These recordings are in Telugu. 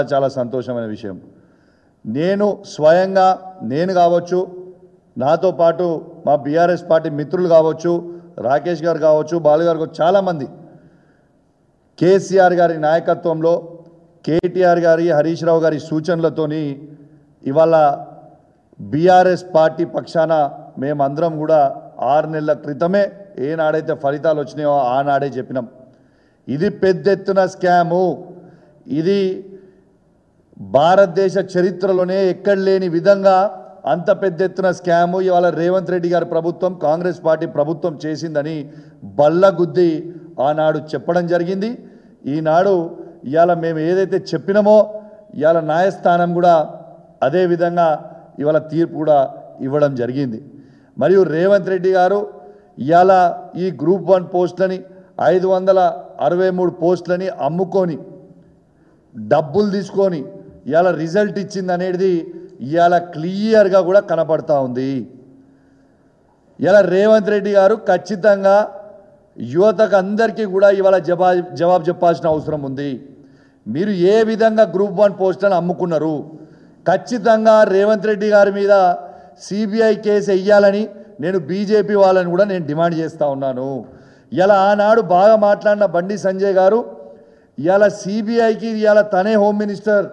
చాలా సంతోషమైన విషయం. నేను స్వయంగా నేను కావచ్చు, నాతో పాటు మా బీఆర్ఎస్ పార్టీ మిత్రులు కావచ్చు, రాకేష్ గారు కావచ్చు, బాలు గారు చాలామంది కేసీఆర్ గారి నాయకత్వంలో కేటీఆర్ గారి హరీష్ రావు గారి సూచనలతోని ఇవాళ బీఆర్ఎస్ పార్టీ పక్షాన మేమందరం కూడా 6 నెలల క్రితమే ఏనాడైతే ఫలితాలు వచ్చినాయో ఆనాడే చెప్పినాం. ఇది పెద్ద ఎత్తున స్కాము, ఇది భారతదేశ చరిత్రలోనే ఎక్కడ లేని విధంగా అంత పెద్ద ఎత్తున స్కాము ఇవాళ రేవంత్ రెడ్డి గారి ప్రభుత్వం కాంగ్రెస్ పార్టీ ప్రభుత్వం చేసిందని బల్లగుద్ది ఆనాడు చెప్పడం జరిగింది. ఈనాడు ఇవాళ మేము ఏదైతే చెప్పినామో ఇవాళ న్యాయస్థానం కూడా అదే విధంగా ఇవాళ తీర్పు కూడా ఇవ్వడం జరిగింది. మరియు రేవంత్ రెడ్డి గారు ఇవాళ ఈ గ్రూప్ 1 పోస్టులని 563 పోస్టులని అమ్ముకొని డబ్బులు తీసుకొని ఇవాళ రిజల్ట్ ఇచ్చింది అనేది ఇవాళ క్లియర్గా కూడా కనపడతా ఉంది. ఇవాళ రేవంత్ రెడ్డి గారు ఖచ్చితంగా యువతకు అందరికీ కూడా ఇవాళ జవాబు చెప్పాల్సిన అవసరం ఉంది. మీరు ఏ విధంగా గ్రూప్ 1 పోస్టులను అమ్ముకున్నారు? ఖచ్చితంగా రేవంత్ రెడ్డి గారి మీద సిబిఐ కేసు వేయాలని నేను బీజేపీ వాళ్ళని కూడా నేను డిమాండ్ చేస్తూ ఉన్నాను. ఇలా ఆనాడు బాగా మాట్లాడిన బండి సంజయ్ గారు ఇవాళ సిబిఐకి ఇవాళ తనే హోమ్ మినిస్టర్,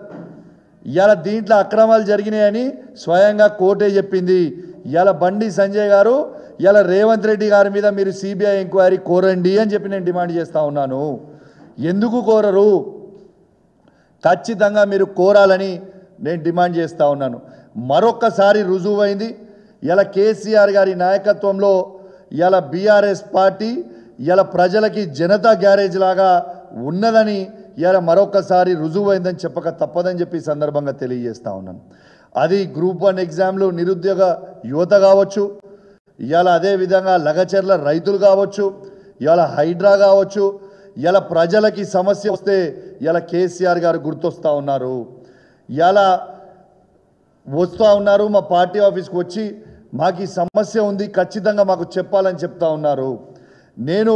ఇవాళ దీంట్లో అక్రమాలు జరిగినాయని స్వయంగా కోర్టే చెప్పింది. ఇవాళ బండి సంజయ్ గారు ఇవాళ రేవంత్ రెడ్డి గారి మీద మీరు సిబిఐ ఎంక్వైరీ కోరండి అని చెప్పి నేను డిమాండ్ చేస్తూ ఉన్నాను. ఎందుకు కోరరు? ఖచ్చితంగా మీరు కోరాలని నేను డిమాండ్ చేస్తూ ఉన్నాను. మరొక్కసారి రుజువైంది ఇలా కేసీఆర్ గారి నాయకత్వంలో ఇలా బీఆర్ఎస్ పార్టీ ఇలా ప్రజలకి జనతా గ్యారేజ్ లాగా ఉన్నదని ఇలా మరొకసారి రుజువైందని చెప్పక తప్పదని చెప్పి సందర్భంగా తెలియజేస్తూ ఉన్నాను. అది గ్రూప్ 1 ఎగ్జామ్లు నిరుద్యోగ యువత కావచ్చు, ఇవాళ అదేవిధంగా లగచర్ల రైతులు కావచ్చు, ఇవాళ హైడ్రా కావచ్చు, ఇలా ప్రజలకి సమస్య వస్తే ఇలా కేసీఆర్ గారు గుర్తొస్తూ ఉన్నారు. ఇలా వస్తూ ఉన్నారు మా పార్టీ ఆఫీస్కి వచ్చి మాకు ఈ సమస్య ఉంది ఖచ్చితంగా మాకు చెప్పాలని చెప్తా ఉన్నారు. నేను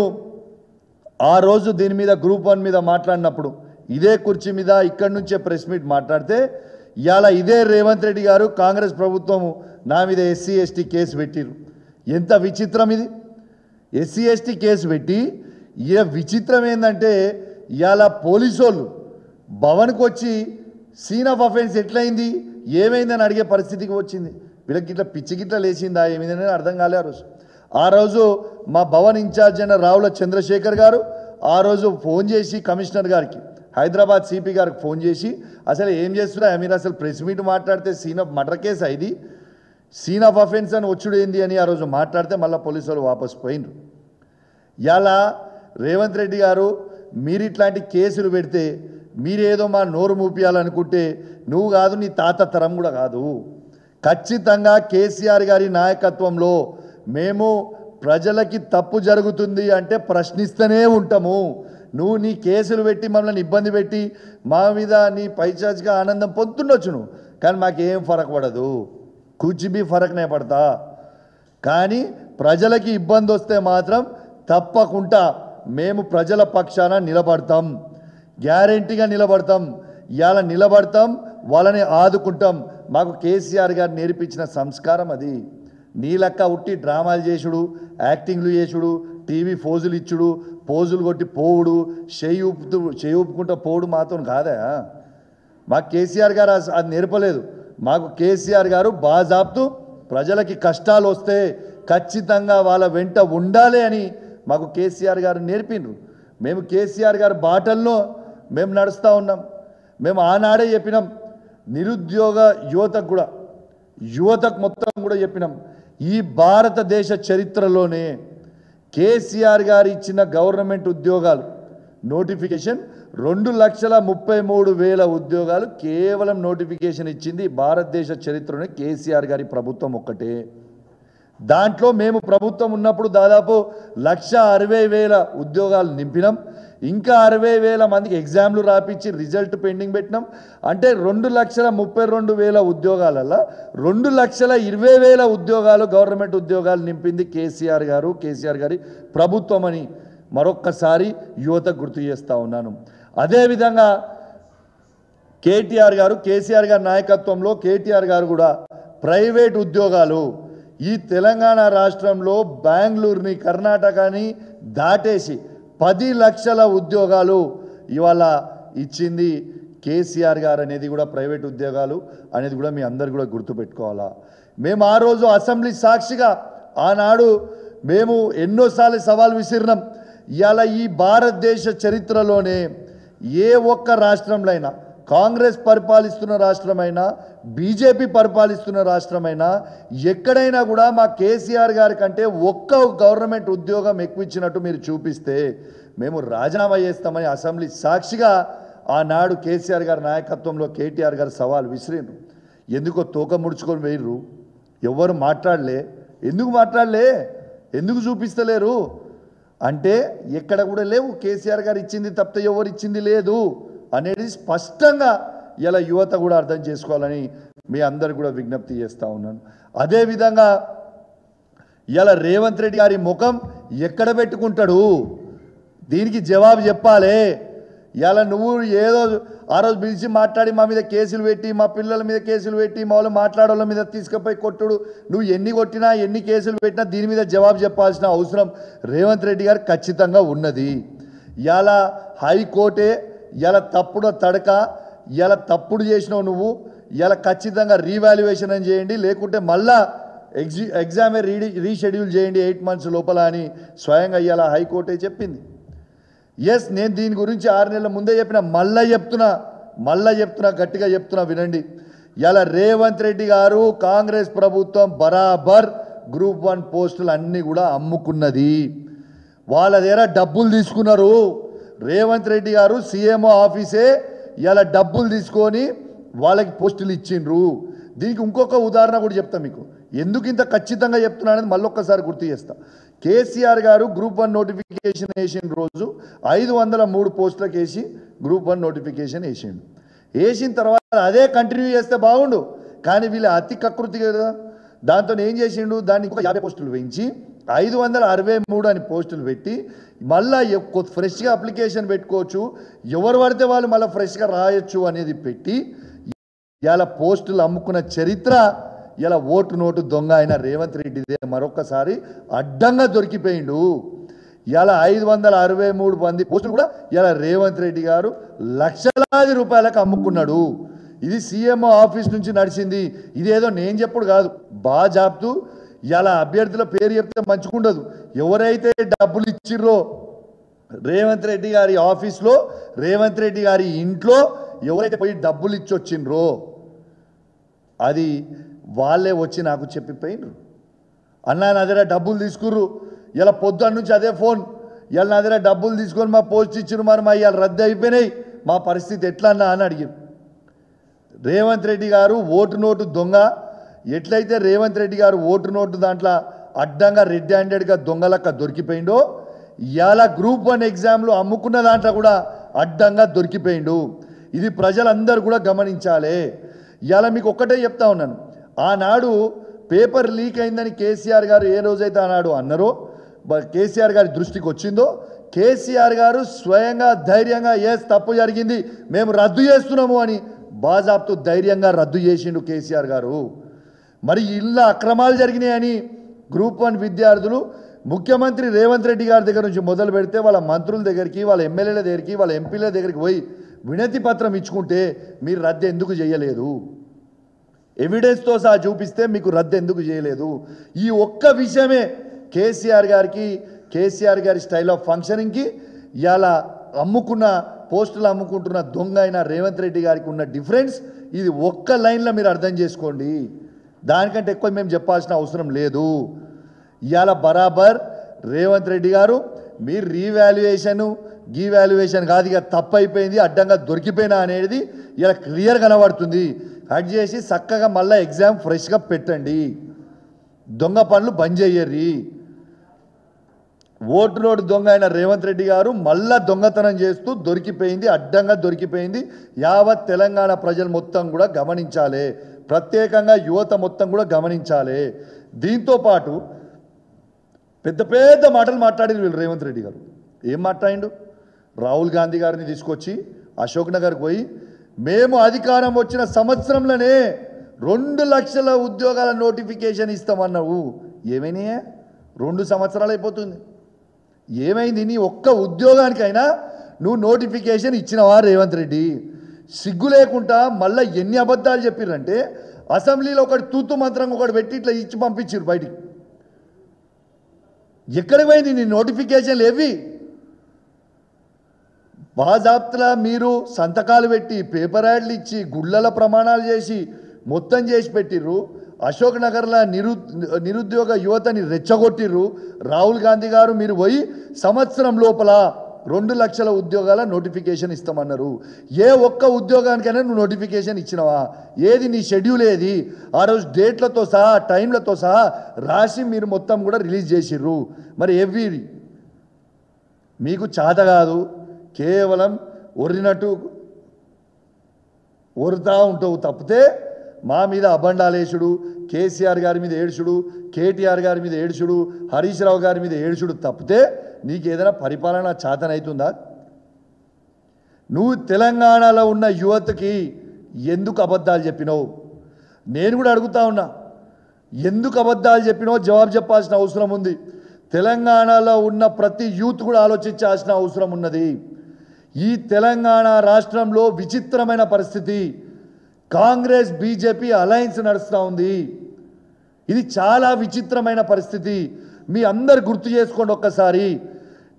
ఆ రోజు దీని మీద గ్రూప్ 1 మీద మాట్లాడినప్పుడు ఇదే కుర్చీ మీద ఇక్కడి నుంచే ప్రెస్ మీట్ మాట్లాడితే ఇవాళ ఇదే రేవంత్ రెడ్డి గారు కాంగ్రెస్ ప్రభుత్వం నా మీద ఎస్సీ ఎస్టీ కేసు పెట్టిరు. ఎంత విచిత్రం ఇది! ఎస్సీ ఎస్టీ కేసు పెట్టి విచిత్రం ఏంటంటే ఇవాళ పోలీసు వాళ్ళు భవన్కి వచ్చి సీన్ ఆఫ్ అఫెన్స్ ఎట్లయింది ఏమైందని అడిగే పరిస్థితికి వచ్చింది. వీళ్ళకి ఇట్లా పిచ్చి గిట్ల లేచిందా ఏమైందని అర్థం కాలే. ఆ రోజు మా భవన్ ఇన్ఛార్జ్ అయిన రావుల చంద్రశేఖర్ గారు ఆ రోజు ఫోన్ చేసి కమిషనర్ గారికి హైదరాబాద్ సిపి గారికి ఫోన్ చేసి అసలు ఏం చేస్తున్నా మీరు అసలు ప్రెస్ మీట్ మాట్లాడితే సీన్ ఆఫ్ మర్డర్ కేసు ఇది సీన్ ఆఫ్ అఫెన్స్ అని వచ్చుడు ఏంది అని ఆ రోజు మాట్లాడితే మళ్ళీ పోలీసు వాళ్ళు వాపసు పోయినరు. ఇలా రేవంత్ రెడ్డి గారు మీరు ఇట్లాంటి కేసులు పెడితే మీరేదో మా నోరు మూపియాలనుకుంటే నువ్వు కాదు నీ తాత తరం కూడా కాదు. ఖచ్చితంగా కేసీఆర్ గారి నాయకత్వంలో మేము ప్రజలకి తప్పు జరుగుతుంది అంటే ప్రశ్నిస్తూనే ఉంటాము. నువ్వు నీ కేసులు పెట్టి మమ్మల్ని ఇబ్బంది పెట్టి మా మీద నీ పైచాచిగా ఆనందం పొందుతుండొచ్చు నువ్వు, కానీ మాకేం ఫరక్ పడదు, కుచిబీ ఫరక్నే పడతా. కానీ ప్రజలకి ఇబ్బంది వస్తే మాత్రం తప్పకుండా మేము ప్రజల పక్షాన నిలబడతాం, గ్యారెంటీగా నిలబడతాం. ఇవాళ నిలబడతాం, వాళ్ళని ఆదుకుంటాం. మాకు కేసీఆర్ గారు నేర్పించిన సంస్కారం అది. నీ లెక్క ఉట్టి డ్రామాలు చేసుడు, యాక్టింగ్లు చేసుడు, టీవీ ఫోజులు ఇచ్చుడు, పోజులు కొట్టి పోవుడు, చేయి ఊపుకుంటూ పోవుడు మాతో కాదా? మాకు కేసీఆర్ గారు అది నేర్పలేదు. మాకు కేసీఆర్ గారు బాజాబ్తు ప్రజలకి కష్టాలు వస్తే ఖచ్చితంగా వాళ్ళ వెంట ఉండాలి అని మాకు కేసీఆర్ గారు నేర్పిండ్రు. మేము కేసీఆర్ గారి బాటల్లో మేము నడుస్తూ ఉన్నాం. మేము ఆనాడే చెప్పినాం నిరుద్యోగ యువతకు కూడా, యువతకు మొత్తం కూడా చెప్పినాం ఈ భారతదేశ చరిత్రలోనే కేసీఆర్ గారు ఇచ్చిన గవర్నమెంట్ ఉద్యోగాలు నోటిఫికేషన్ 2,33,000 ఉద్యోగాలు కేవలం నోటిఫికేషన్ ఇచ్చింది భారతదేశ చరిత్రలోనే కేసీఆర్ గారి ప్రభుత్వం ఒక్కటే. దాంట్లో మేము ప్రభుత్వం ఉన్నప్పుడు దాదాపు 1,60,000 ఉద్యోగాలు నింపినాం. ఇంకా 60,000 మందికి ఎగ్జామ్లు రాపించి రిజల్ట్ పెండింగ్ పెట్టినాం. అంటే 2,32,000 ఉద్యోగాలలో 2,20,000 ఉద్యోగాలు గవర్నమెంట్ ఉద్యోగాలు నింపింది కేసీఆర్ గారు, కేసీఆర్ గారి ప్రభుత్వం అని మరొక్కసారి యువతకు గుర్తు చేస్తూ ఉన్నాను. అదేవిధంగా కేటీఆర్ గారు కేసీఆర్ గారి నాయకత్వంలో కేటీఆర్ గారు కూడా ప్రైవేట్ ఉద్యోగాలు ఈ తెలంగాణ రాష్ట్రంలో బెంగళూరుని కర్ణాటకని దాటేసి 10 లక్షల ఉద్యోగాలు ఇవాళ ఇచ్చింది కేసీఆర్ గారు అనేది కూడా ప్రైవేట్ ఉద్యోగాలు అనేది కూడా మీ అందరు కూడా గుర్తుపెట్టుకోవాలా. మేము ఆ రోజు అసెంబ్లీ సాక్షిగా ఆనాడు మేము ఎన్నోసార్లు సవాల్ విసిరినాం. ఇవాళ ఈ భారతదేశ చరిత్రలోనే ఏ ఒక్క రాష్ట్రంలో అయినా కాంగ్రెస్ పరిపాలిస్తున్న రాష్ట్రమైనా బీజేపీ పరిపాలిస్తున్న రాష్ట్రమైనా ఎక్కడైనా కూడా మా కేసీఆర్ గారి కంటే ఒక్క గవర్నమెంట్ ఉద్యోగం ఎక్కువ ఇచ్చినట్టు మీరు చూపిస్తే మేము రాజీనామా చేస్తామని అసెంబ్లీ సాక్షిగా ఆనాడు కేసీఆర్ గారి నాయకత్వంలో కేటీఆర్ గారు సవాల్ విసిరిండ్రు. ఎందుకో తోక ముడుచుకొని వేయరు, ఎవరు మాట్లాడలే. ఎందుకు మాట్లాడలే, ఎందుకు చూపిస్తలేరు అంటే ఎక్కడ కూడా లేవు. కేసీఆర్ గారు ఇచ్చింది తప్పితే ఎవరు ఇచ్చింది లేదు అనేది స్పష్టంగా ఇలా యువత కూడా అర్థం చేసుకోవాలని మీ అందరు కూడా విజ్ఞప్తి చేస్తూ ఉన్నాను. అదేవిధంగా ఇలా రేవంత్ రెడ్డి గారి ముఖం ఎక్కడ పెట్టుకుంటాడు, దీనికి జవాబు చెప్పాలి. ఇలా నువ్వు ఏదో ఆ రోజు పిలిచి మాట్లాడి మా మీద కేసులు పెట్టి మా పిల్లల మీద కేసులు పెట్టి మా వాళ్ళు మాట్లాడోళ్ళ మీద తీసుకుపోయి కొట్టుడు, నువ్వు ఎన్ని కొట్టినా ఎన్ని కేసులు పెట్టినా దీని మీద జవాబు చెప్పాల్సిన అవసరం రేవంత్ రెడ్డి గారు ఖచ్చితంగా ఉన్నది. ఇలా హైకోర్టే ఇలా తప్పుడు తడక ఇలా తప్పుడు చేసినావు నువ్వు, ఇలా ఖచ్చితంగా రీవాల్యుయేషన్ అని చేయండి, లేకుంటే మళ్ళా ఎగ్జామే రీషెడ్యూల్ చేయండి 8 months లోపల అని స్వయంగా ఇలా హైకోర్టే చెప్పింది. ఎస్, నేను దీని గురించి 6 నెలల ముందే చెప్పిన, మళ్ళీ చెప్తున్నా గట్టిగా చెప్తున్నా వినండి. ఇలా రేవంత్ రెడ్డి గారు కాంగ్రెస్ ప్రభుత్వం బరాబర్ Group 1 పోస్టులు అన్నీ కూడా అమ్ముకున్నది. వాళ్ళ దగ్గర డబ్బులు తీసుకున్నారు. రేవంత్ రెడ్డి గారు సీఎంఓ ఆఫీసే ఇలా డబ్బులు తీసుకొని వాళ్ళకి పోస్టులు ఇచ్చిండ్రు. దీనికి ఇంకొక ఉదాహరణ కూడా చెప్తా మీకు, ఎందుకు ఇంత ఖచ్చితంగా చెప్తున్నా అనేది మళ్ళొక్కసారి గుర్తు చేస్తా. కేసీఆర్ గారు Group 1 నోటిఫికేషన్ వేసిన రోజు 503 పోస్టులకు వేసి Group 1 నోటిఫికేషన్ వేసిన తర్వాత అదే కంటిన్యూ చేస్తే బాగుండు, కానీ వీళ్ళ అతి కకృతి కదా. దాంతో ఏం చేసిండు, దాన్ని 50 పోస్టులు వేయించి 563 అని పోస్టులు పెట్టి మళ్ళీ ఫ్రెష్గా అప్లికేషన్ పెట్టుకోవచ్చు, ఎవరు పడితే వాళ్ళు మళ్ళీ ఫ్రెష్గా రాయొచ్చు అనేది పెట్టి ఇలా పోస్టులు అమ్ముకున్న చరిత్ర ఇలా ఓటు నోటు దొంగ అయిన రేవంత్ రెడ్డిదే మరొకసారి అడ్డంగా దొరికిపోయిండు. ఇలా 563 మంది పోస్టులు కూడా ఇలా రేవంత్ రెడ్డి గారు లక్షలాది రూపాయలకు అమ్ముకున్నాడు. ఇది సీఎంఓ ఆఫీస్ నుంచి నడిచింది, ఇదేదో నేను చెప్పుడు కాదు. బాగా జాబ్తూ ఇలా అభ్యర్థుల పేరు చెప్తే మంచిగుండదు. ఎవరైతే డబ్బులు ఇచ్చిర్రో రేవంత్ రెడ్డి గారి ఆఫీస్లో, రేవంత్ రెడ్డి గారి ఇంట్లో ఎవరైతే పోయి డబ్బులు ఇచ్చి వచ్చిండ్రో అది వాళ్ళే వచ్చి నాకు చెప్పిపోయినరు. అన్నా నా దగ్గర డబ్బులు తీసుకుర్రు, ఇలా పొద్దున్న నుంచి అదే ఫోన్, ఇలా నా దగ్గర డబ్బులు తీసుకొని మా పోస్ట్ ఇచ్చిర్రు, మరి మా ఇవాళ రద్దు అయిపోయినాయి, మా పరిస్థితి ఎట్లా అన్నా అని అడిగారు. రేవంత్ రెడ్డి గారు ఓటు నోటు దొంగ. ఎట్లయితే రేవంత్ రెడ్డి గారు ఓటు నోటు దాంట్లో అడ్డంగా రెడ్ హ్యాండెడ్గా దొంగలక్క దొరికిపోయిండో, ఇలా Group 1 ఎగ్జామ్లు అమ్ముకున్న దాంట్లో కూడా అడ్డంగా దొరికిపోయిండు. ఇది ప్రజలందరూ కూడా గమనించాలి. ఇలా మీకు ఒక్కటే చెప్తా ఉన్నాను, ఆనాడు పేపర్ లీక్ అయిందని కేసీఆర్ గారు ఏ రోజైతే ఆనాడు అన్నారో, కేసీఆర్ గారి దృష్టికి వచ్చిందో, కేసీఆర్ గారు స్వయంగా ధైర్యంగా తప్పు జరిగింది మేము రద్దు చేస్తున్నాము అని బాజాబ్తు ధైర్యంగా రద్దు చేసిండు కేసీఆర్ గారు. మరి ఇలా అక్రమాలు జరిగినాయని Group 1 విద్యార్థులు ముఖ్యమంత్రి రేవంత్ రెడ్డి గారి దగ్గర నుంచి మొదలు పెడితే వాళ్ళ మంత్రుల దగ్గరికి, వాళ్ళ ఎమ్మెల్యేల దగ్గరికి, వాళ్ళ ఎంపీల దగ్గరికి పోయి వినతి పత్రం ఇచ్చుకుంటే మీరు రద్దు ఎందుకు చేయలేదు, ఎవిడెన్స్తో సహా చూపిస్తే మీకు రద్దు ఎందుకు చేయలేదు? ఈ ఒక్క విషయమే కేసీఆర్ గారి స్టైల్ ఆఫ్ ఫంక్షనింగ్కి ఇలా అమ్ముకున్న పోస్టులు అమ్ముకుంటున్న దొంగ అయిన రేవంత్ రెడ్డి గారికి ఉన్న డిఫరెన్స్ ఇది ఒక్క లైన్లో మీరు అర్థం చేసుకోండి. దానికంటే ఎక్కువ మేము చెప్పాల్సిన అవసరం లేదు. ఇవాళ బరాబర్ రేవంత్ రెడ్డి గారు మీరు గీవాల్యుయేషన్ కాదు, ఇక తప్పు అయిపోయింది, అడ్డంగా దొరికిపోయినా అనేది ఇలా క్లియర్ కనబడుతుంది. కట్ చేసి చక్కగా మళ్ళీ ఎగ్జామ్ ఫ్రెష్గా పెట్టండి, దొంగ పనులు బంద్ చేయర్రి. ఓటు నోటు దొంగ అయిన రేవంత్ రెడ్డి గారు మళ్ళా దొంగతనం చేస్తూ దొరికిపోయింది, అడ్డంగా దొరికిపోయింది. యావత్ తెలంగాణ ప్రజలు మొత్తం కూడా గమనించాలి, ప్రత్యేకంగా యువత మొత్తం కూడా గమనించాలి. దీంతో పాటు పెద్ద పెద్ద మాటలు మాట్లాడింది వీళ్ళు. రేవంత్ రెడ్డి గారు ఏం మాట్లాడిండు, రాహుల్ గాంధీ గారిని తీసుకొచ్చి అశోక్ నగర్కి పోయి మేము అధికారం వచ్చిన సంవత్సరంలోనే 2 లక్షల ఉద్యోగాల నోటిఫికేషన్ ఇస్తామన్నావు. ఏమైనా 2 సంవత్సరాలు అయిపోతుంది. ఏమైంది? నీ ఒక్క ఉద్యోగానికైనా నువ్వు నోటిఫికేషన్ ఇచ్చినవా రేవంత్ రెడ్డి? సిగ్గు లేకుండా మళ్ళీ ఎన్ని అబద్ధాలు చెప్పిర్రంటే, అసెంబ్లీలో ఒకటి తూతు మంత్రంగా ఒకటి పెట్టి ఇట్లా ఇచ్చి పంపించారు బయటికి. ఎక్కడికి పోయింది నీ నోటిఫికేషన్లు? ఏవి బాజాప్తలా మీరు సంతకాలు పెట్టి పేపర్ యాడ్లు ఇచ్చి గుళ్ళల ప్రమాణాలు చేసి మొత్తం చేసి పెట్టిర్రు. అశోక్ నగర్లో నిరుద్యోగ యువతని రెచ్చగొట్టిర్రు. రాహుల్ గాంధీ గారు మీరు పోయి సంవత్సరం లోపల 2 లక్షల ఉద్యోగాల నోటిఫికేషన్ ఇస్తామన్నారు. ఏ ఒక్క ఉద్యోగానికైనా నువ్వు నోటిఫికేషన్ ఇచ్చినవా? ఏది నీ షెడ్యూల్? ఏది ఆ రోజు డేట్లతో సహా టైంలతో సహా రాసి మీరు మొత్తం కూడా రిలీజ్ చేసిర్రు. మరి ఎవ్వి మీకు చేత కాదు, కేవలం ఒరినట్టు ఒరుతా ఉంటావు తప్పితే మా మీద అబండాలేసుడు, కేసీఆర్ గారి మీద ఏడుచుడు, కేటీఆర్ గారి మీద ఏడుచుడు, హరీష్ రావు గారి మీద ఏడుచుడు తప్పితే నీకు ఏదైనా పరిపాలన చేతనవుతుందా? నువ్వు తెలంగాణలో ఉన్న యువతకి ఎందుకు అబద్ధాలు చెప్పినావు? నేను కూడా అడుగుతా ఉన్నా, ఎందుకు అబద్ధాలు చెప్పినావు జవాబు చెప్పాల్సిన అవసరం ఉంది. తెలంగాణలో ఉన్న ప్రతి యూత్ కూడా ఆలోచించాల్సిన అవసరం ఉన్నది. ఈ తెలంగాణ రాష్ట్రంలో విచిత్రమైన పరిస్థితి. కాంగ్రెస్ బీజేపీ అలయన్స్ నడుస్తూ ఉంది. ఇది చాలా విచిత్రమైన పరిస్థితి. మీ అందరు గుర్తు చేసుకోండి ఒక్కసారి.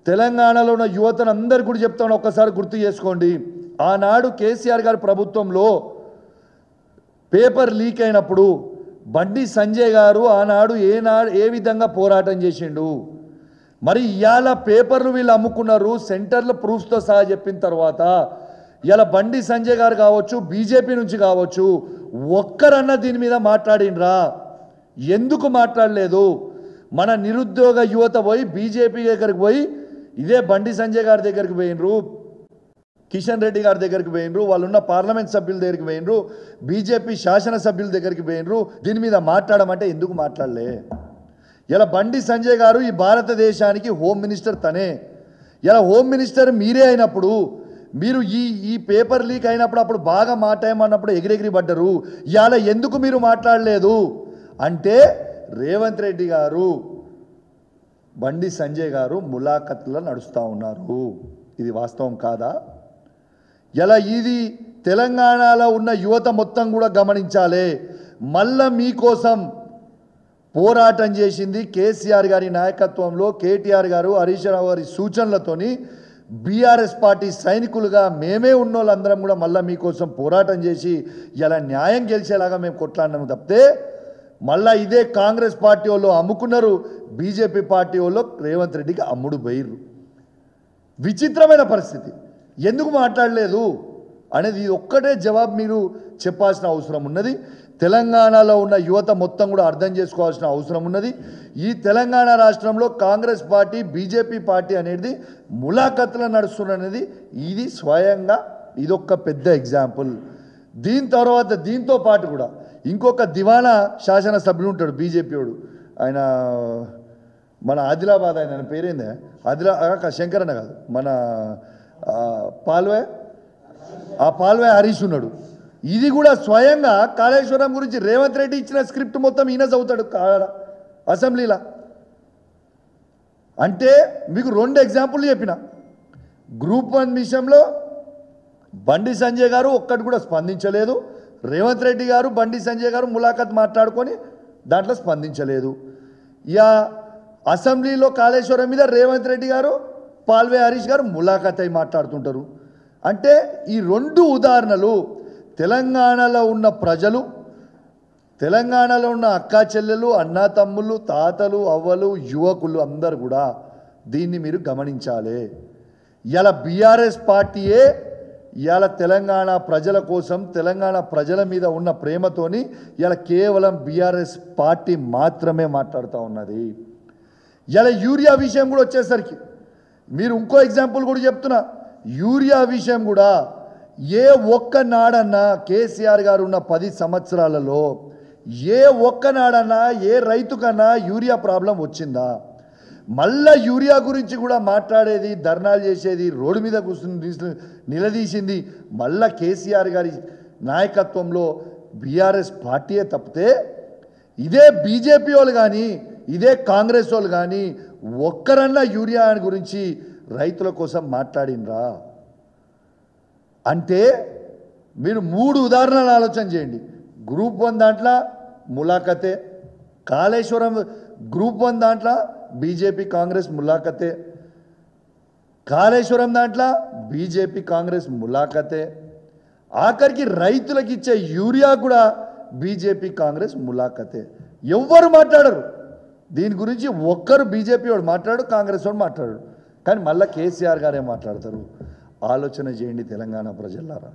తెలంగాణలో ఉన్న యువతను అందరు కూడా చెప్తాను, ఒక్కసారి గుర్తు చేసుకోండి. ఆనాడు కేసీఆర్ గారి ప్రభుత్వంలో పేపర్ లీక్ అయినప్పుడు బండి సంజయ్ గారు ఆనాడు ఏ విధంగా పోరాటం చేసిండు? మరి ఇవాళ పేపర్లు వీళ్ళు అమ్ముకున్నారు సెంటర్ల ప్రూఫ్స్తో సహా చెప్పిన తర్వాత ఇలా బండి సంజయ్ గారు కావచ్చు, బీజేపీ నుంచి కావచ్చు, ఒక్కరన్నా దీని మీద మాట్లాడినరా? ఎందుకు మాట్లాడలేదు? మన నిరుద్యోగ యువత పోయి బీజేపీ దగ్గరికి పోయి ఇదే బండి సంజయ్ గారి దగ్గరికి పోయినరు, కిషన్ రెడ్డి గారి దగ్గరికి పోయినరు, వాళ్ళున్న పార్లమెంట్ సభ్యుల దగ్గరికి పోయినరు, బీజేపీ శాసనసభ్యుల దగ్గరికి పోయినరు. దీని మీద మాట్లాడమంటే ఎందుకు మాట్లాడలే? ఇలా బండి సంజయ్ గారు ఈ భారతదేశానికి హోమ్ మినిస్టర్ తనే. ఇలా హోమ్ మినిస్టర్ మీరే అయినప్పుడు మీరు ఈ పేపర్ లీక్ అయినప్పుడు అప్పుడు బాగా మాట్లాడమన్నప్పుడు ఎగిరెగిరి పడ్డరు. ఇవాళ ఎందుకు మీరు మాట్లాడలేదు అంటే రేవంత్ రెడ్డి గారు బండి సంజయ్ గారు ములాఖత్లో నడుస్తూ ఉన్నారు. ఇది వాస్తవం కాదా? ఇలా ఇది తెలంగాణలో ఉన్న యువత మొత్తం కూడా గమనించాలి. మళ్ళా మీకోసం పోరాటం చేసింది కేసీఆర్ గారి నాయకత్వంలో, కేటీఆర్ గారు, హరీష్ రావు గారి సూచనలతోని బీఆర్ఎస్ పార్టీ సైనికులుగా మేమే ఉన్నోళ్ళందరం కూడా మళ్ళీ మీకోసం పోరాటం చేసి ఇలా న్యాయం గెలిచేలాగా మేము కొట్లాడినాము తప్పితే మళ్ళీ ఇదే కాంగ్రెస్ పార్టీ వాళ్ళు అమ్ముకున్నారు, బీజేపీ పార్టీ వాళ్ళు రేవంత్ రెడ్డికి అమ్ముడు పోయిర్రు. విచిత్రమైన పరిస్థితి. ఎందుకు మాట్లాడలేదు అనేది ఒక్కటే జవాబు మీరు చెప్పాల్సిన అవసరం ఉన్నది. తెలంగాణలో ఉన్న యువత మొత్తం కూడా అర్థం చేసుకోవాల్సిన అవసరం ఉన్నది. ఈ తెలంగాణ రాష్ట్రంలో కాంగ్రెస్ పార్టీ, బీజేపీ పార్టీ అనేది ములాఖత్లో నడుస్తున్నది. ఇది స్వయంగా ఇదొక్క పెద్ద ఎగ్జాంపుల్. దీంతో పాటు కూడా ఇంకొక దివానా శాసనసభ్యుడు ఉంటాడు బీజేపీ వాడు, ఆయన మన ఆదిలాబాద్, ఆయన పేరేందే శంకరన్న కాదు, మన పాల్వే హరీష్ ఉన్నాడు. ఇది కూడా స్వయంగా కాళేశ్వరం గురించి రేవంత్ రెడ్డి ఇచ్చిన స్క్రిప్ట్ మొత్తం ఈయన చదువుతాడు అసెంబ్లీలో. అంటే మీకు 2 ఎగ్జాంపుల్ చెప్పిన. గ్రూప్ 1 విషయంలో బండి సంజయ్ గారు ఒక్కటి కూడా స్పందించలేదు. రేవంత్ రెడ్డి గారు బండి సంజయ్ గారు ములాఖత్ మాట్లాడుకొని దాంట్లో స్పందించలేదు. ఇక అసెంబ్లీలో కాళేశ్వరం మీద రేవంత్ రెడ్డి గారు, పాల్వే హరీష్ గారు ములాఖత్ అయి మాట్లాడుతుంటారు. అంటే ఈ 2 ఉదాహరణలు తెలంగాణలో ఉన్న ప్రజలు, తెలంగాణలో ఉన్న అక్కా చెల్లెలు, అన్నా తమ్ముళ్ళు, తాతలు, అవ్వలు, యువకులు అందరూ కూడా దీన్ని మీరు గమనించాలి. ఇలా బీఆర్ఎస్ పార్టీయే ఇవాళ తెలంగాణ ప్రజల కోసం, తెలంగాణ ప్రజల మీద ఉన్న ప్రేమతోని ఇలా కేవలం బీఆర్ఎస్ పార్టీ మాత్రమే మాట్లాడుతూ ఉన్నది. ఇలా యూరియా విషయం కూడా వచ్చేసరికి మీరు ఇంకో ఎగ్జాంపుల్ కూడా చెప్తున్నా. యూరియా విషయం కూడా ఏ ఒక్క నాడన్నా కేసీఆర్ గారు ఉన్న 10 సంవత్సరాలలో ఏ ఒక్క నాడన్నా ఏ రైతుకన్నా యూరియా ప్రాబ్లం వచ్చిందా? మళ్ళా యూరియా గురించి కూడా మాట్లాడేది, ధర్నాలు చేసేది, రోడ్డు మీద కూర్చుని నిలదీసింది మళ్ళా కేసీఆర్ గారి నాయకత్వంలో బీఆర్ఎస్ పార్టీయే తప్పితే ఇదే బీజేపీ వాళ్ళు కానీ ఇదే కాంగ్రెస్ వాళ్ళు కానీ ఒక్కరన్నా యూరియా గురించి రైతుల కోసం మాట్లాడినరా అంటే మీరు 3 ఉదాహరణలు ఆలోచన చేయండి. గ్రూప్ 1 దాంట్లో ములాఖతే, కాళేశ్వరం గ్రూప్ 1 దాంట్లో బీజేపీ కాంగ్రెస్ ములాఖతే, కాళేశ్వరం దాంట్లో బీజేపీ కాంగ్రెస్ ములాఖతే, ఆఖరికి రైతులకు ఇచ్చే యూరియా కూడా బీజేపీ కాంగ్రెస్ ములాఖతే. ఎవ్వరు మాట్లాడరు దీని గురించి. ఒక్కరు బీజేపీ వాడు మాట్లాడు, కాంగ్రెస్ వాడు మాట్లాడు, కానీ మళ్ళీ కేసీఆర్ గారే మాట్లాడతారు. ఆలోచన చేయండి తెలంగాణ ప్రజలారా.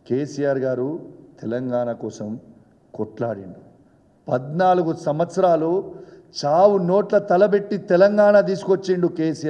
కేసీఆర్ గారు తెలంగాణ కోసం కొట్లాడిండు. 14 సంవత్సరాలు చావు నోట్ల తలబెట్టి తెలంగాణ తీసుకొచ్చిండు కేసీఆర్.